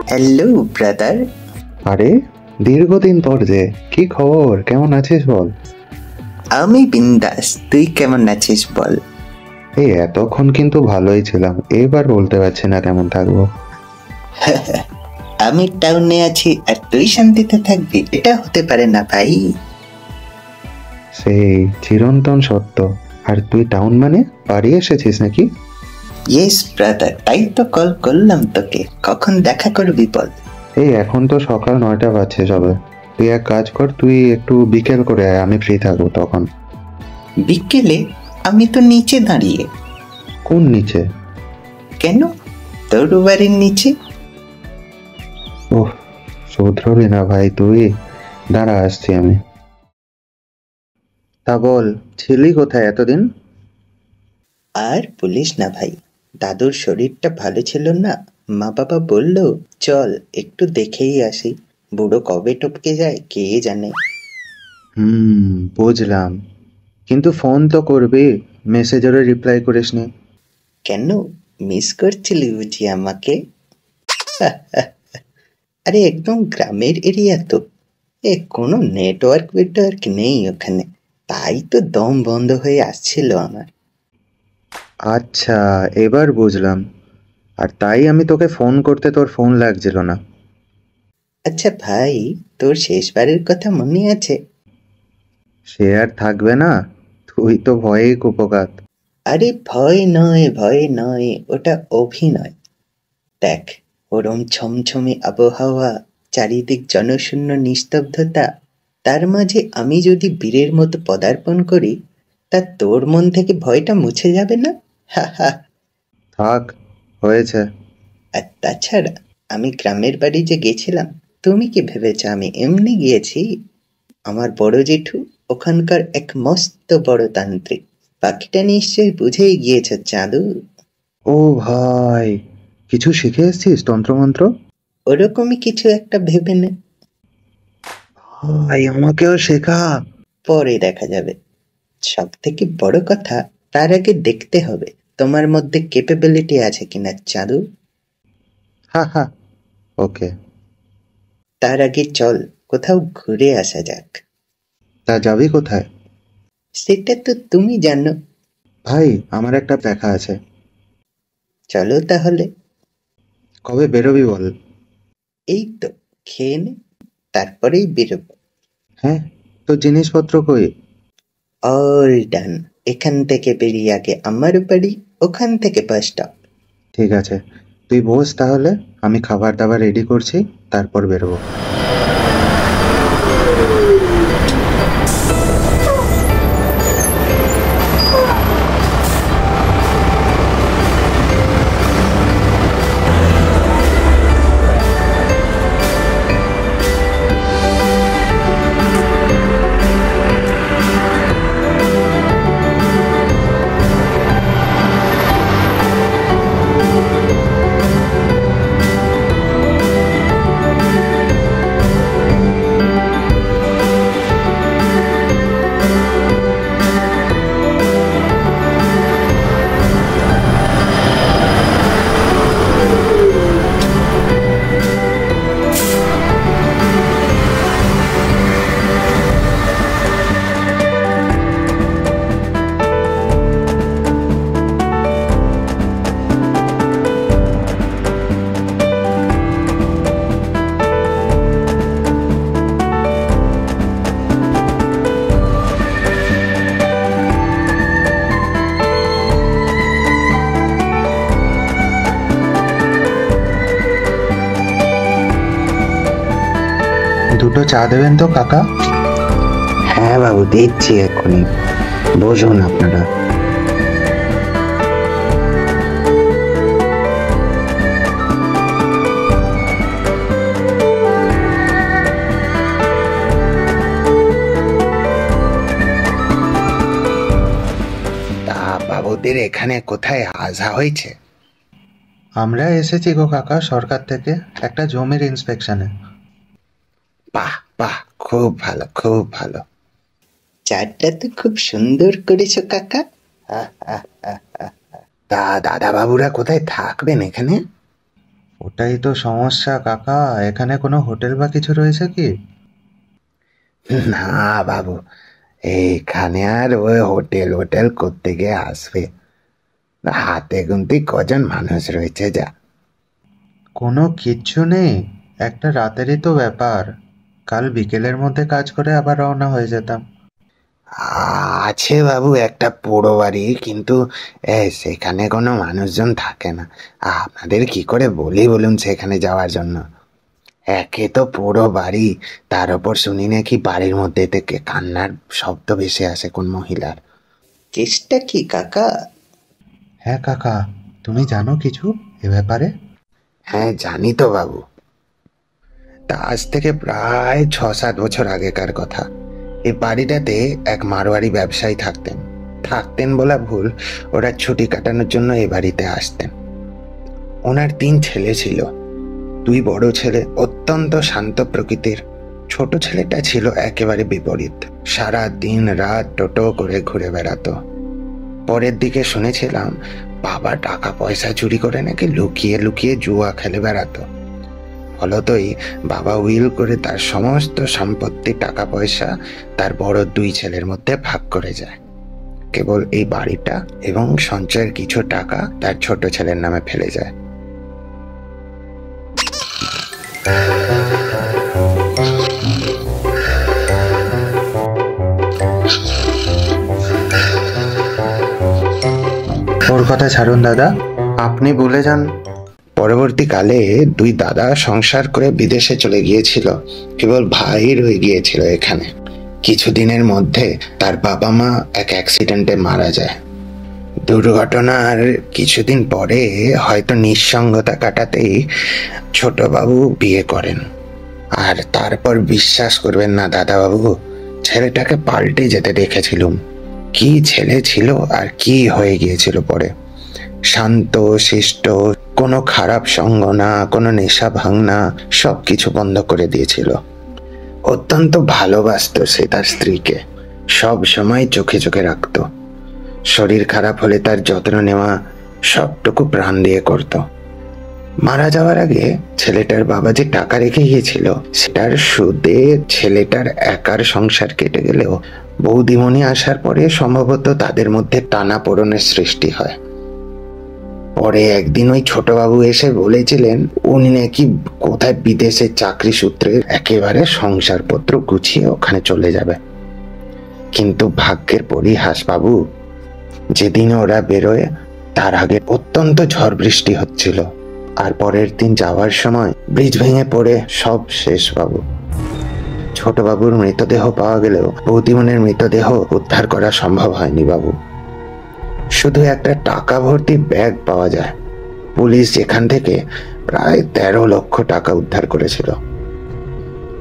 Hello brother. আরে দীর্ঘদিন পর যে, কি খবর, কেমন আছিস বল? আমি বিন্দাস, তুই কেমন আছিস বল? এই এতক্ষণ কিন্তু ভালোই ছিলাম, এবার বলতে পারছি না কেমন থাকবো। আমি টাউনে আছি আর তুই শান্তিতে থাকবি, এটা হতে পারে না ভাই। সেই চিরন্তন সত্য। আর তুই টাউন মানে বাড়ি এসেছিস নাকি? ইয়েস ব্রাদার, তাই তো কল করলাম তোকে। কখন দেখা করবি বল? এই এখন তো সকাল 9টা বাজছে সবে। তুই এক কাজ কর, তুই একটু বিকেল করে আয়, আমি ফ্রি থাকবো তখন। বিকেলে? আমি তো নিচে দাঁড়িয়ে। কোন নিচে? কেন? তোর বাড়ির নিচে। ওহ, শুধরবি না ভাই তুই, দাঁড়া আসছি আমি। তা বল, ছিলি কোথায় এতদিন? আর বলিস না ভাই, দাদুর শরীরটা ভালো ছিল না। মা বাবা বলল চল একটু দেখেই আসি। বুড়ো কবে টপকে যায় কে জানে। বুঝলাম, কিন্তু ফোন তো করবি, মেসেজেরও রিপ্লাই করিসনি। কেন, মিস করছিলি বুঝি আমাকে? আরে একদম গ্রামের এরিয়া তো, কোনো নেটওয়ার্ক নেই ওখানে, তাই তো দম বন্ধ হয়ে আসছিল আমার। আচ্ছা, এবার বুঝলাম। আর তাই আমি তোকে ফোন করতে তোর ফোন লাগছিল না। আচ্ছা ভাই, তোর শেষবারের কথা মনে আছে? সে আর থাকবে না, তুই তো ভয়েই কুপোকাত। আরে ভয় নয়, ওটা অভিনয়। দেখ, ওরম ছমছমে আবহাওয়া, চারিদিক জনশূন্য নিস্তব্ধতা, তার মাঝে আমি যদি বীরের মতো পদার্পণ করি, তা তোর মন থেকে ভয়টা মুছে যাবে না? হা হা। থাক, হয়েছে। আর তাছাড়া আমি গ্রামের বাড়ি যে গেছিলাম, তুমি কি ভেবেছ আমি এমনি গিয়েছি? আমার বড় জেঠু ওখানকার এক মস্ত বড় তান্ত্রিক। বাকিটা নিশ্চয়ই বুঝেই গিয়েছ চাঁদু। ও ভাই, কিছু শিখে এসেছিস তন্ত্রমন্ত্র? ওরকমই কিছু একটা ভেবে নে। ভাই আমাকেও শেখা। পরে দেখা যাবে। সব থেকে বড় কথা, তার আগে দেখতে হবে তোমার মধ্যে ক্যাপাবিলিটি আছে কিনা চাঁদু। হা হা। ওকে। তার আগে চল কোথাও ঘুরে আসা যাক। তা যাবি কোথায়? সেটা তো তুমি জানো। ভাই আমার একটা দেখা আছে। চলো তাহলে। কবে বেরোবি বল? এই তো খেয়ে নে, তারপরেই বেরোবো। হ্যাঁ, তো জিনিসপত্র কই? All done. এখান থেকে বেরিয়ে আগে আমার বাড়ি, ওখান থেকে বাস স্টপ। ঠিক আছে, তুই বস তাহলে, আমি খাবার দাবার রেডি করছি, তারপর বেরোবো। দুটো চা দেবেন তো কাকা? হ্যাঁ বাবু, দিচ্ছি এক্ষুনি, বসুন আপনারা। তা বাবুদের এখানে কোথায় আসা হয়েছে? আমরা এসেছি গো কাকা সরকার থেকে, একটা জমির ইন্সপেকশনে। বাহ বাহ, খুব ভালো খুব ভালো। চাটা তো খুব সুন্দর করেছো কাকা। তা দাদা বাবুরা কোথায় থাকবেন এখানে? ওটাই তো সমস্যা কাকা, এখানে কোনো হোটেল বা কিছু রয়েছে কি? না বাবু, এইখানে আর ওই হোটেল হোটেল করতে গিয়ে আসবে? হাতে গুনতি কজন মানুষ রয়েছে যা। কোনো কিচ্ছু নেই, একটা রাতেরই তো ব্যাপার, কাল বিকেলের মধ্যে কাজ করে আবার রওনা হয়ে যেতাম। আছে বাবু একটা পোড়ো বাড়ি, কিন্তু সেখানে কোনো মানুষজন থাকে না। আপনাদের কি করে বলি বলুন সেখানে যাওয়ার জন্য? একে তো পোড়ো বাড়ি, তার উপর শুনি নাকি বাড়ির মধ্যে থেকে কান্নার শব্দ ভেসে আসে কোন মহিলার। কেসটা কি কাকা? হ্যাঁ কাকা, তুমি জানো কিছু এ ব্যাপারে? হ্যাঁ জানি তো বাবু, তা আজ থেকে প্রায় 6-7 বছর আগেকার কথা। এই বাড়িটাতে এক মারোয়ারি ব্যবসায়ী থাকতেন। থাকতেন বলা ভুল, ওরা ছুটি কাটানোর জন্য এই বাড়িতে আসতেন। ওনার 3 ছেলে ছিল। 2 বড় ছেলে অত্যন্ত শান্ত প্রকৃতির, ছোট ছেলেটা ছিল একেবারে বিপরীত, সারা দিন রাত টোটো করে ঘুরে বেড়াতো। পরের দিকে শুনেছিলাম বাবা টাকা পয়সা চুরি করে নাকি লুকিয়ে লুকিয়ে জুয়া খেলে বেড়াতো। ফলতই বাবা উইল করে তার সমস্ত সম্পত্তি টাকা পয়সা তার বড় 2 ছেলের মধ্যে ভাগ করে যায়। কেবল এই বাড়িটা এবং সঞ্চয়ের কিছু টাকা তার ছোট ছেলের নামে ফেলে যায়। ওর কথা ছাড়ুন দাদা, আপনি বলে যান। পরবর্তীকালে 2 দাদা সংসার করে বিদেশে চলে গিয়েছিল, কেবল ভাই রয়ে গিয়েছিল এখানে। কিছুদিনের মধ্যে তার বাবা মা এক অ্যাক্সিডেন্টে মারা যায়। দুর্ঘটনার কিছুদিন পরে হয়তো নিঃসঙ্গতা কাটাতেই ছোট বাবু বিয়ে করেন। আর তারপর বিশ্বাস করবেন না দাদাবাবু, ছেলেটাকে পাল্টে যেতে দেখেছিলুম। কি ছেলে ছিল আর কি হয়ে গিয়েছিল পরে। শান্ত শিষ্ট, কোনো খারাপ সঙ্গ না, কোনো নেশা ভাঙনা, সবকিছু বন্ধ করে দিয়েছিল। অত্যন্ত ভালোবাসতো সে তার স্ত্রীকে, সব সময় চোখে চোখে রাখতো। শরীর খারাপ হলে তার যত্ন নেওয়া সবটুকু প্রাণ দিয়ে করত। মারা যাওয়ার আগে ছেলেটার বাবা যে টাকা রেখে গিয়েছিল সেটার সুদে ছেলেটার একার সংসার কেটে গেলেও বৌদিমণি আসার পরে সম্ভবত তাদের মধ্যে টানাপোড়েনের সৃষ্টি হয়। পরে একদিন ওই ছোটবাবু এসে বলেছিলেন উনি নাকি কোথায় বিদেশে চাকরি সূত্রে একেবারে সংসারপত্র গুছিয়ে ওখানে চলে যাবে। কিন্তু ভাগ্যের পরিহাস বাবু, যেদিন ওরা বেরোয় তার আগে অত্যন্ত ঝড় বৃষ্টি হচ্ছিল, আর পরের দিন যাওয়ার সময় ব্রিজ ভেঙে পড়ে সব শেষ বাবু। ছোটবাবুর মৃতদেহ পাওয়া গেলেও বৌদিমনের মৃতদেহ উদ্ধার করা সম্ভব হয়নি বাবু। শুধু একটা টাকা ভর্তি ব্যাগ পাওয়া যায়। পুলিশ এখান থেকে প্রায় 13 লক্ষ টাকা উদ্ধার করেছিল।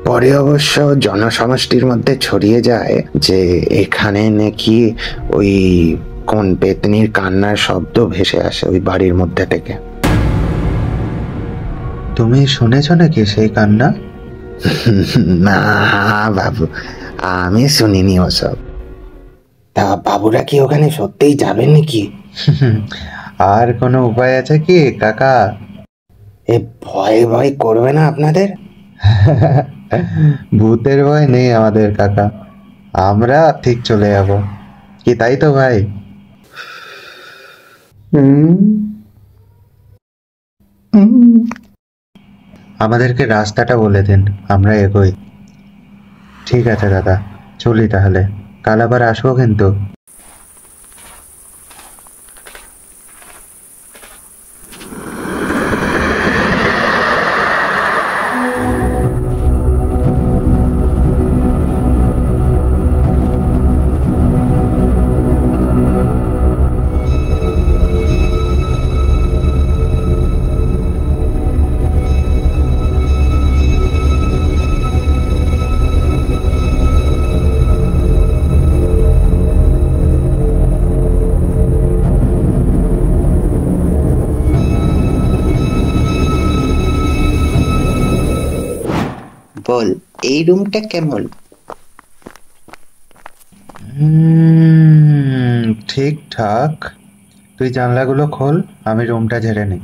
পরে অবশ্য জনসমষ্টির মধ্যে ছড়িয়ে যায় যে এখানে নাকি ওই কোন পেতনির কান্নার শব্দ ভেসে আসে ওই বাড়ির মধ্যে থেকে। তুমি শুনেছ নাকি সেই কান্না? না বাবু, আমি শুনিনি ওসব। তা বাবুরা কি ওখানে সত্যিই যাবেন নাকি? আর কোনো উপায় আছে কি কাকা? এ ভয় ভয় করবে না আপনাদের? ভূতের ভয় নেই আমাদের কাকা, আমরা ঠিক চলে যাব। কি তাই তো ভাই? আমাদেরকে রাস্তাটা বলে দিন, আমরা এগোই। ঠিক আছে দাদা, চলি তাহলে, কাল আবার আসবো কিন্তু। বল, এই রুমটা কেমন? ঠিকঠাক। তুই জানলাগুলো খোল, আমি রুমটা ঝেড়ে নিই।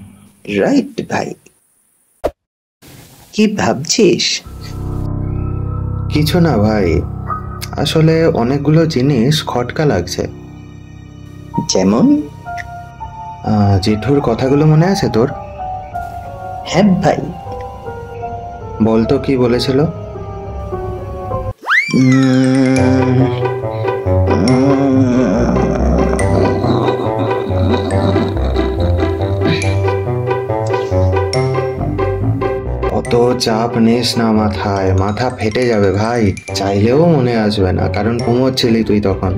রাইট ভাই। কি ভাবছিস? কিছু না ভাই, আসলে অনেকগুলো জিনিস খটকা লাগছে। যেমন? জেঠুর কথাগুলো মনে আছে তোর? হ্যাঁ ভাই। বলতো কি বলেছিল? উম, অত চাপ নিস না মাথায়, মাথা ফেটে যাবে ভাই। চাইলেও মনে আসবে না, কারণ ঘুমোচ্ছিলি তুই তখন।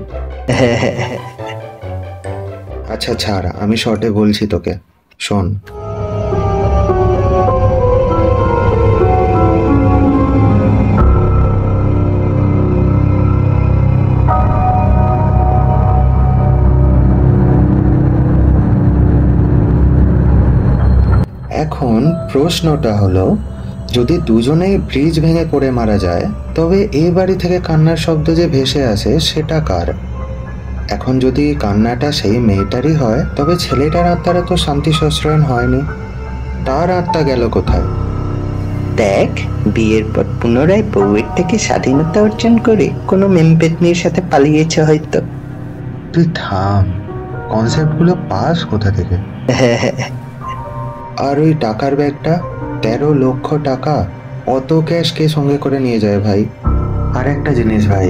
আচ্ছা ছাড়, আমি শর্টে বলছি তোকে, শোন। এখন প্রশ্নটা হলো, যদি দুজনেই ব্রিজ ভেঙে পড়ে মারা যায়, তবে এই বাড়ি থেকে কান্নার শব্দ যে ভেসে আসে সেটা কার? এখন যদি কান্নাটা সেই মেয়েটারই হয়, তবে ছেলেটার আত্মারা তো শান্তি সশ্রয়ণ হয়নি, তার আত্মা গেল কোথায়? দেখ, বিয়ের পর পুনরায় বউয়ের থেকে স্বাধীনতা অর্জন করে কোনো মেম্পেতনির সাথে পালিয়েছে হয়তো। তুই থাম, কনসেপ্টগুলো পাস কোথা থেকে? আর ওই টাকার ব্যাগটা, 13 লক্ষ টাকা, অত ক্যাশ কে সঙ্গে করে নিয়ে যায় ভাই? আর একটা জিনিস ভাই,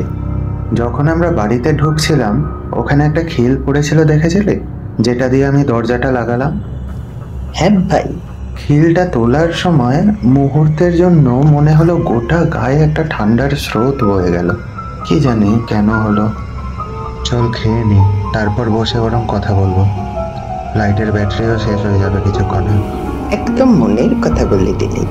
যখন আমরা বাড়িতে ঢুকছিলাম ওখানে একটা খিল পড়েছিল, দেখেছিলে? যেটা দিয়ে আমি দরজাটা লাগালাম। হ্যাঁ ভাই। খিলটা তোলার সময় মুহূর্তের জন্য মনে হলো গোটা গায়ে একটা ঠান্ডার স্রোত বয়ে গেল। কি জানি কেন হলো। চল খেয়ে নি, তারপর বসে বরং কথা বলবো। লাইটের ব্যাটারিও শেষ হয়ে যাবে কিছুক্ষণে। একদম মনের কথা বলে দিলি।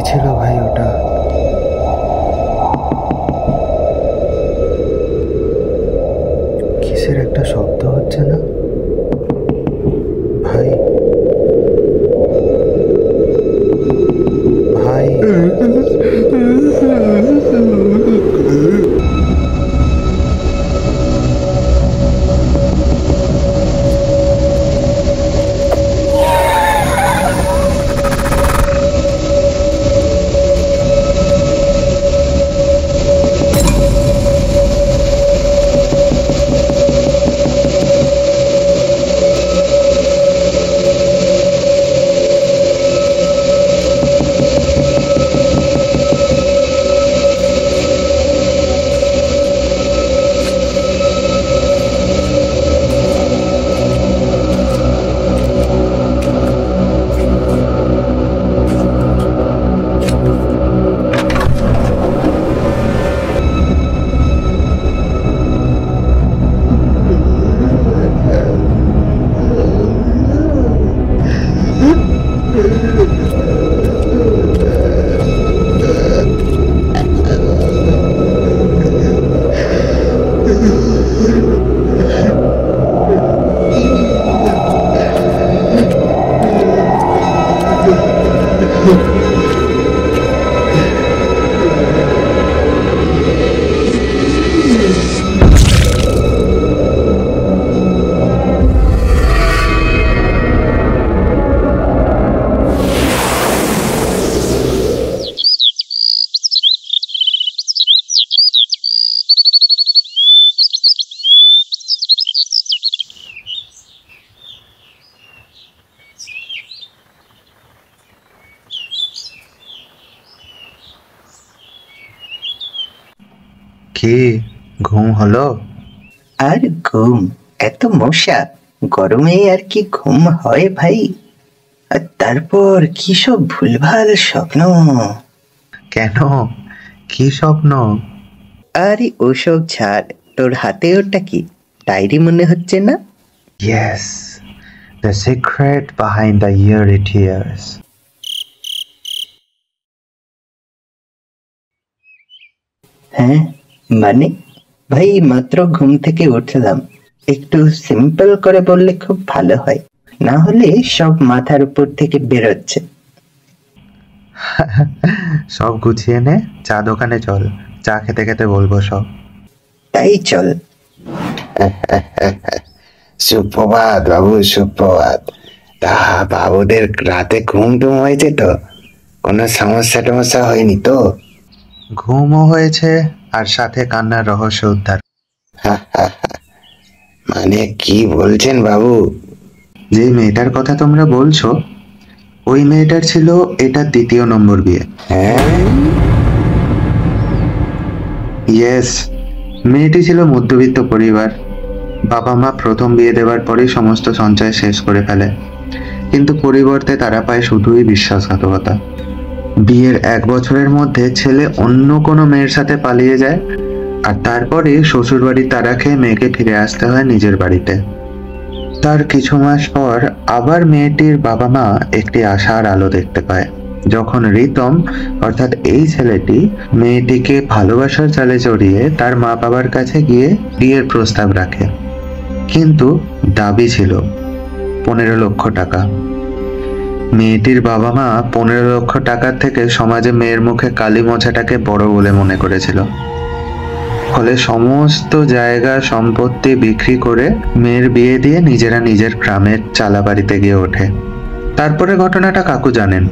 ছিল ভাই ওটা? কিসের একটা শব্দ হচ্ছে না ভাই? ভাই কি ঘুম হলো? আর ঘুম? এত মশা গরমে আর কি ঘুম হয় ভাই? আর তারপর কি সব ভুলভাল স্বপ্ন। কেন, কি স্বপ্ন? আরে ওসব ছাড়, তোর হাতে ওটা কি? ডায়েরি মনে হচ্ছে না? Yes, the secret behind the eerie tears. হ্যাঁ মানে? ভাই মাত্র ঘুম থেকে উঠলাম, একটু সিম্পল করে বললে খুব ভালো হয়, না হলে সব মাথার উপর থেকে বেরোচ্ছে। সব গুছিয়ে নে, চা দোকানে চল, চা খেতে খেতে বলবো সব। তাই চল। সুপ্রভাত বাবু, সুপ্রভাত। তা বাবুদের রাতে ঘুম টুম হয়েছে তো? কোনো সমস্যা টমস্যা হয়নি তো? ঘুমও হয়েছে আর সাথে কান্নার রহস্য উদ্ধার। মানে কি বলছেন বাবু? যে মেয়েটার কথা তোমরা বলছো, ওই মেয়েটার ছিল এটা 2য় নম্বর বিয়ে। হ্যাঁ, ইয়েস, মেয়েটি ছিল মধ্যবিত্ত পরিবার। বাবা মা প্রথম বিয়ে দেওয়ার পরেই সমস্ত সঞ্চয় শেষ করে ফেলে, কিন্তু পরিবর্তে তারা পায় শুধুই বিশ্বাসঘাতকতা। বিয়ের 1 বছরের মধ্যে ছেলে অন্য কোনো মেয়ের সাথে পালিয়ে যায়, আর তারপরে শ্বশুর বাড়ির তাড়া খেয়ে মেয়েকে ফিরে আসতে হয় নিজের বাড়িতে। তার কিছু মাস পর আবার মেয়েটির বাবা মা একটি আশার আলো দেখতে পায়, যখন রিতম অর্থাৎ এই ছেলেটি মেয়েটিকে ভালোবাসার জালে জড়িয়ে তার মা বাবার কাছে গিয়ে বিয়ের প্রস্তাব রাখে। কিন্তু দাবি ছিল 15 লক্ষ টাকা। মেয়েটির বাবা মা 15 লক্ষ টাকার থেকে সমাজে মেয়ের মুখে কালি মোছাটাকে বড় বলে মনে করেছিল। ফলে সমস্ত জায়গা সম্পত্তি বিক্রি করে মেয়ের বিয়ে দিয়ে নিজেরা নিজের গ্রামের চালা বাড়িতে গিয়ে ওঠে। তারপরে ঘটনাটা কাকু জানেন,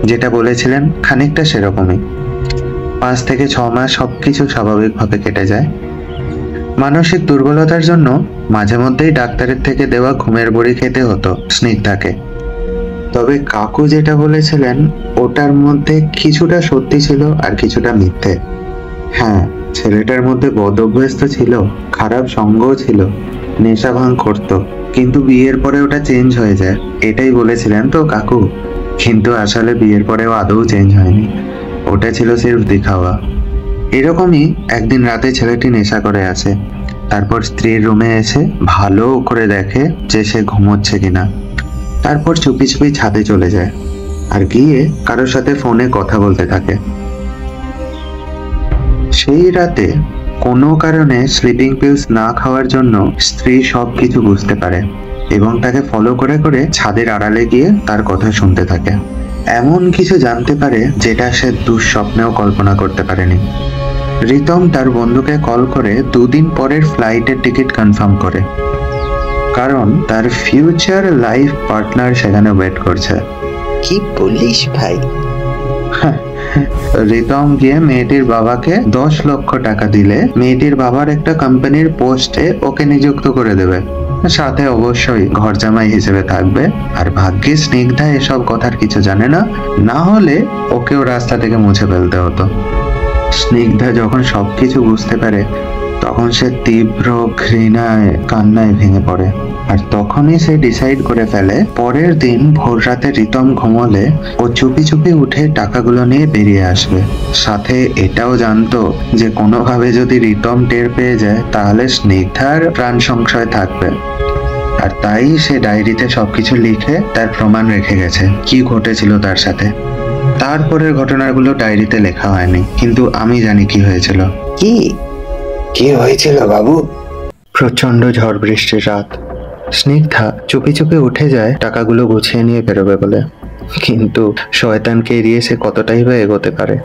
যেটা বলেছিলেন খানিকটা সেরকমই। 5 থেকে 6 মাস সবকিছু স্বাভাবিকভাবে কেটে যায়। মানসিক দুর্বলতার জন্য মাঝে মধ্যেই ডাক্তারের থেকে দেওয়া ঘুমের বড়ি খেতে হতো স্নিগ্ধাকে। তবে কাকু যেটা বলেছিলেন ওটার মধ্যে কিছুটা সত্যি ছিল আর কিছুটা মিথ্যে। হ্যাঁ, ছেলেটার মধ্যে বদ অভ্যাস তো ছিল, খারাপ সঙ্গও ছিল, নেশা ভাঙ করতো, কিন্তু বিয়ের পরে ওটা চেঞ্জ হয়ে যায়, এটাই বলেছিলেন তো কাকু। কিন্তু আসলে বিয়ের পরেও আদৌ চেঞ্জ হয়নি, ওটা ছিল সির্ফ দেখাওয়া। এরকমই একদিন রাতে ছেলেটি নেশা করে আসে, তারপর স্ত্রীর রুমে এসে ভালো করে দেখে যে সে ঘুমোচ্ছে কিনা। তারপর চুপি চুপি ছাদে চলে যায় আর গিয়ে কারোর সাথে ফোনে কথা বলতে থাকে। সেই রাতে কোনো কারণে স্লিপিং পিলস না খাওয়ার জন্য স্ত্রী সবকিছু বুঝতে পারে এবং তাকে ফলো করে করে ছাদের আড়ালে গিয়ে তার কথা শুনতে থাকে। এমন কিছু জানতে পারে যেটা সে দুঃস্বপ্নেও কল্পনা করতে পারেনি। রিতম তার বন্ধুকে কল করে 2 দিন পরের ফ্লাইটের টিকিট কনফার্ম করে, কারণ তার ফিউচার লাইফ পার্টনার সেখানে ওয়েট করছে। কি বলিস ভাই? রিতম গিয়ে মেয়েটির বাবাকে 10 লক্ষ টাকা দিলে মেয়েটির বাবার একটা কোম্পানির পোস্টে ওকে নিযুক্ত করে দেবে, সাথে অবশ্যই ঘর জামাই হিসেবে থাকবে। আর ভাগ্যে স্নিগ্ধা এসব কথার কিছু জানে না, না হলে ওকেও রাস্তা থেকে মুছে ফেলতে হতো। স্নিগ্ধা যখন সবকিছু বুঝতে পারে তখন সে তীব্র ঘৃণায় কান্নায় ভেঙে পড়ে। আর তখনই সে ডিসাইড করে ফেলে পরের দিন ভোর রাতে রিতম ঘুমোলে ও চুপি চুপি উঠে টাকাগুলো নিয়ে বেরিয়ে আসবে। সাথে এটাও জানতো যে কোনোভাবে যদি রিতম টের পেয়ে যায় তাহলে স্নিগ্ধার প্রাণ সংশয় থাকবে। আর তাই সে ডায়েরিতে সবকিছু লিখে তার প্রমাণ রেখে গেছে কি ঘটেছিল তার সাথে। তারপরের ঘটনাগুলো ডায়েরিতে লেখা হয়নি, কিন্তু আমি জানি কি হয়েছিল। কি কি হয়েছিল বাবু? প্রচন্ড ঝড় বৃষ্টির রাত। স্নিগ্ধা চুপি চুপি উঠে যায় টাকাগুলো গুছিয়ে নিয়ে বেরোবে বলে, কিন্তু শয়তানকে এড়িয়ে সে কতটাই বা এগোতে পারে।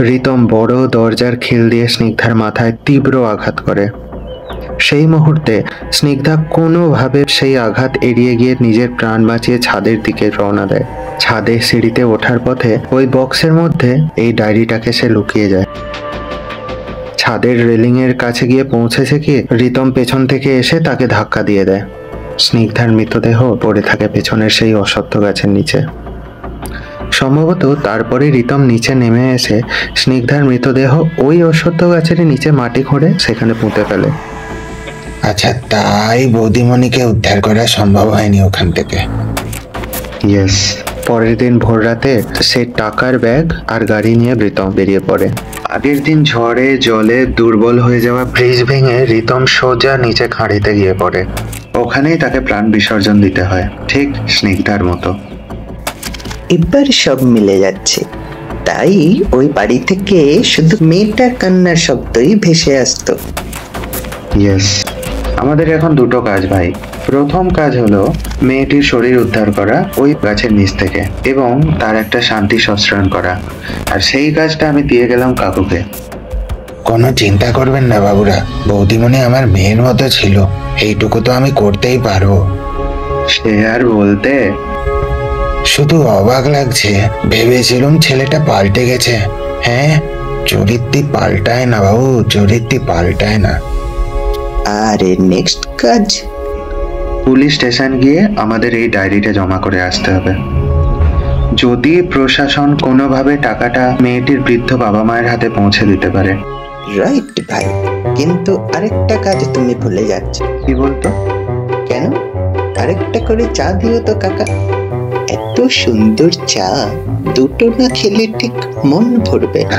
রিতম বড় দরজার খিল দিয়ে স্নিগ্ধার মাথায় তীব্র আঘাত করে। সেই মুহূর্তে স্নিগ্ধা কোনোভাবে সেই আঘাত এড়িয়ে গিয়ে নিজের প্রাণ বাঁচিয়ে ছাদের দিকে রওনা দেয়। ছাদে সিঁড়িতে ওঠার পথে ওই বক্সের মধ্যে এই ডায়েরিটাকে সে লুকিয়ে যায়। ছাদের রেলিং এর কাছে গিয়ে পৌঁছেছে কি রিতম পেছন থেকে এসে তাকে ধাক্কা দিয়ে দেয়। স্নিগ্ধার মৃতদেহ পড়ে থাকে পেছনের সেই অশ্বত্থ গাছের নিচে। সম্ভবত তারপরে রিতম নিচে নেমে এসে স্নিগ্ধার মৃতদেহ ওই অশ্বত্থ গাছের নিচে মাটি খুঁড়ে সেখানে পুঁতে ফেলে। আচ্ছা, তাই বৌদিমণিকে উদ্ধার করা সম্ভব হয়নি ওখান থেকে। ইয়েস। পরের দিন ভোর রাতে সে টাকার ব্যাগ আর গাড়ি নিয়ে রিতম বেরিয়ে পড়ে। আগের দিন ঝড়ে জলে দুর্বল হয়ে যাওয়া ব্রিজ ভেঙে রিতম সোজা নিচে খাঁড়িতে গিয়ে পড়ে। ওখানেই তাকে প্রাণ বিসর্জন দিতে হয়, ঠিক স্নিগ্ধার মতো। এবার সব মিলে যাচ্ছে। তাই ওই বাড়ি থেকে শুধু মেয়েটার কান্নার শব্দই ভেসে আসতো। ইয়েস। আমাদের এখন দুটো কাজ ভাই। প্রথম কাজ হলো মেয়েটির শরীর উদ্ধার করা ওই গাছের নিচ থেকে এবং তার একটা শান্তি সশ্রয়ণ করা, আর সেই কাজটা আমি দিয়ে গেলাম কাকুকে। কোনো চিন্তা করবেন না বাবুরা, বৌদিমণি আমার মেয়ের মতো ছিল, এইটুকু তো আমি করতেই পারবো। সে আর বলতে। শুধু অবাক লাগছে, ভেবেছিলাম ছেলেটা পাল্টে গেছে। হ্যাঁ, চরিত্র পাল্টায় না বাবু, চরিত্র পাল্টায় না। আর নেক্সট কাজ, পুলিশ স্টেশন গিয়ে আমাদের এই ডায়েরিটা জমা করে আসতে হবে। যদি প্রশাসন কোনোভাবে টাকাটা মেয়েটির বৃদ্ধ বাবা মায়ের হাতে পৌঁছে দিতে পারে। রাইট ভাই, কিন্তু আরেকটা কাজ তুমি ভুলে যাচ্ছ। কি বলতো? কেন? আরেকটা করে চা দিও তো কাকা। এত সুন্দর চা দুটো না খেলে ঠিক মন ভরবে না।